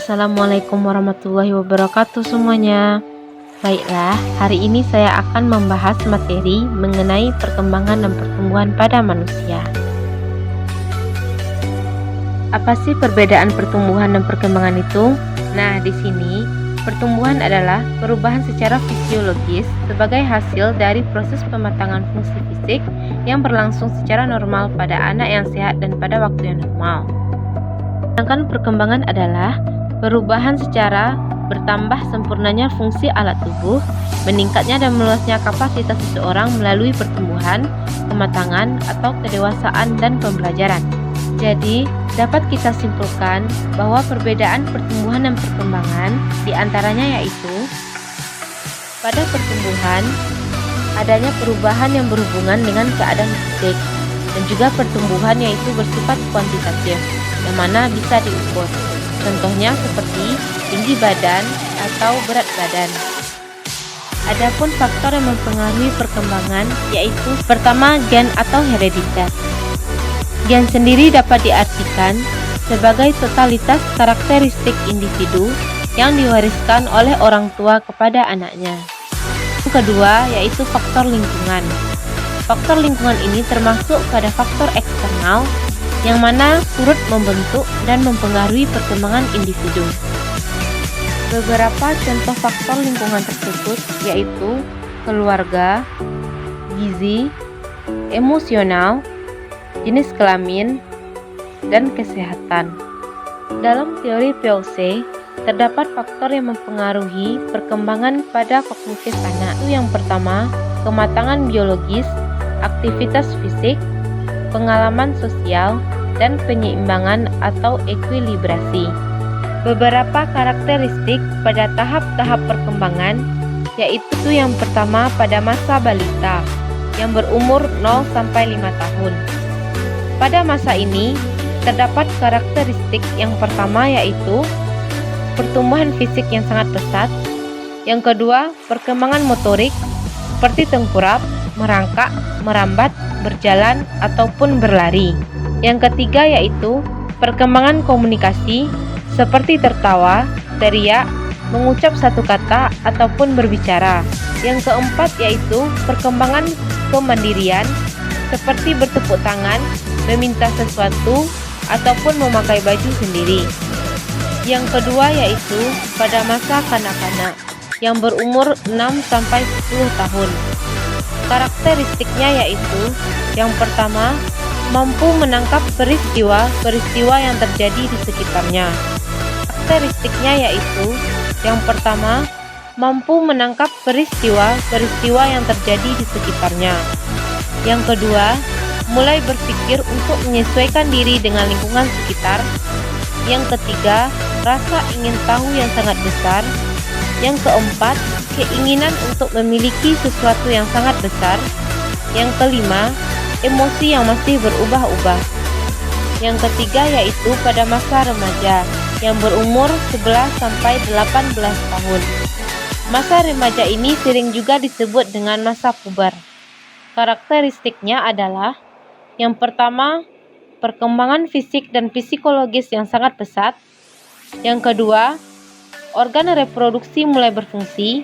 Assalamualaikum warahmatullahi wabarakatuh semuanya. Baiklah, hari ini saya akan membahas materi mengenai perkembangan dan pertumbuhan pada manusia. Apa sih perbedaan pertumbuhan dan perkembangan itu? Nah, di sini pertumbuhan adalah perubahan secara fisiologis sebagai hasil dari proses pematangan fungsi fisik yang berlangsung secara normal pada anak yang sehat dan pada waktu yang normal. Sedangkan perkembangan adalah perubahan secara bertambah sempurnanya fungsi alat tubuh, meningkatnya dan meluasnya kapasitas seseorang melalui pertumbuhan, kematangan, atau kedewasaan dan pembelajaran. Jadi, dapat kita simpulkan bahwa perbedaan pertumbuhan dan perkembangan diantaranya yaitu pada pertumbuhan, adanya perubahan yang berhubungan dengan keadaan fisik, dan juga pertumbuhan yaitu bersifat kuantitatif, yang mana bisa diukur. Contohnya seperti tinggi badan atau berat badan. Adapun faktor yang mempengaruhi perkembangan yaitu pertama gen atau herediter. Gen sendiri dapat diartikan sebagai totalitas karakteristik individu yang diwariskan oleh orang tua kepada anaknya. Yang kedua yaitu faktor lingkungan. Faktor lingkungan ini termasuk pada faktor eksternal yang mana turut membentuk dan mempengaruhi perkembangan individu. Beberapa contoh faktor lingkungan tersebut yaitu keluarga, gizi, emosional, jenis kelamin, dan kesehatan. Dalam teori POC, terdapat faktor yang mempengaruhi perkembangan pada kognitif anak. Yang pertama, kematangan biologis, aktivitas fisik, pengalaman sosial, dan penyeimbangan atau ekuilibrasi. Beberapa karakteristik pada tahap-tahap perkembangan yaitu yang pertama pada masa balita yang berumur 0-5 tahun. Pada masa ini terdapat karakteristik yang pertama yaitu pertumbuhan fisik yang sangat pesat. Yang kedua, perkembangan motorik seperti tengkurap, merangkak, merambat, berjalan, ataupun berlari. Yang ketiga yaitu perkembangan komunikasi seperti tertawa, teriak, mengucap satu kata, ataupun berbicara. Yang keempat yaitu perkembangan kemandirian seperti bertepuk tangan, meminta sesuatu, ataupun memakai baju sendiri. Yang kedua yaitu pada masa kanak-kanak yang berumur 6-10 tahun. Karakteristiknya yaitu yang pertama, mampu menangkap peristiwa-peristiwa yang terjadi di sekitarnya. Karakteristiknya yaitu yang pertama, mampu menangkap peristiwa-peristiwa yang terjadi di sekitarnya. Yang kedua, mulai berpikir untuk menyesuaikan diri dengan lingkungan sekitar. Yang ketiga, rasa ingin tahu yang sangat besar. Yang keempat, keinginan untuk memiliki sesuatu yang sangat besar. Yang kelima, emosi yang masih berubah-ubah. Yang ketiga yaitu pada masa remaja yang berumur 11-18 tahun. Masa remaja ini sering juga disebut dengan masa puber. Karakteristiknya adalah yang pertama, perkembangan fisik dan psikologis yang sangat pesat. Yang kedua, organ reproduksi mulai berfungsi.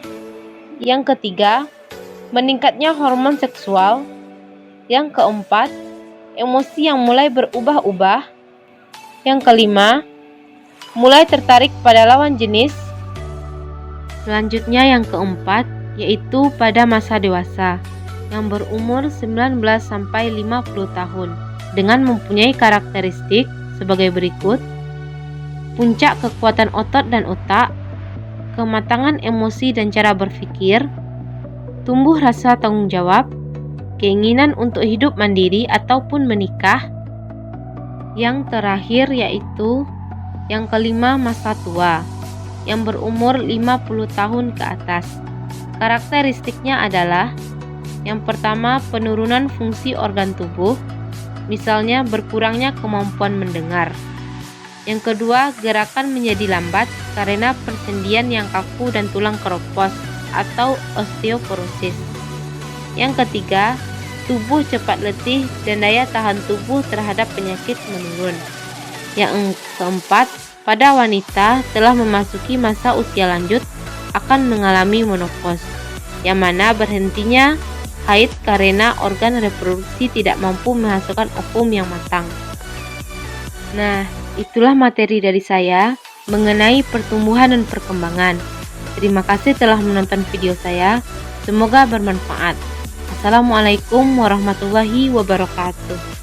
Yang ketiga, meningkatnya hormon seksual. Yang keempat, emosi yang mulai berubah-ubah. Yang kelima, mulai tertarik pada lawan jenis. Selanjutnya yang keempat, yaitu pada masa dewasa yang berumur 19-50 tahun dengan mempunyai karakteristik sebagai berikut: puncak kekuatan otot dan otak, kematangan emosi dan cara berpikir, tumbuh rasa tanggung jawab, keinginan untuk hidup mandiri ataupun menikah. Yang terakhir yaitu yang kelima, masa tua yang berumur 50 tahun ke atas. Karakteristiknya adalah yang pertama, penurunan fungsi organ tubuh, misalnya berkurangnya kemampuan mendengar. Yang kedua, gerakan menjadi lambat karena persendian yang kaku dan tulang keropos atau osteoporosis. Yang ketiga, tubuh cepat letih dan daya tahan tubuh terhadap penyakit menurun. Yang keempat, Pada wanita telah memasuki masa usia lanjut akan mengalami menopause, yang mana berhentinya haid karena organ reproduksi tidak mampu menghasilkan ovum yang matang. Nah, itulah materi dari saya mengenai pertumbuhan dan perkembangan. Terima kasih telah menonton video saya. Semoga bermanfaat. Assalamualaikum warahmatullahi wabarakatuh.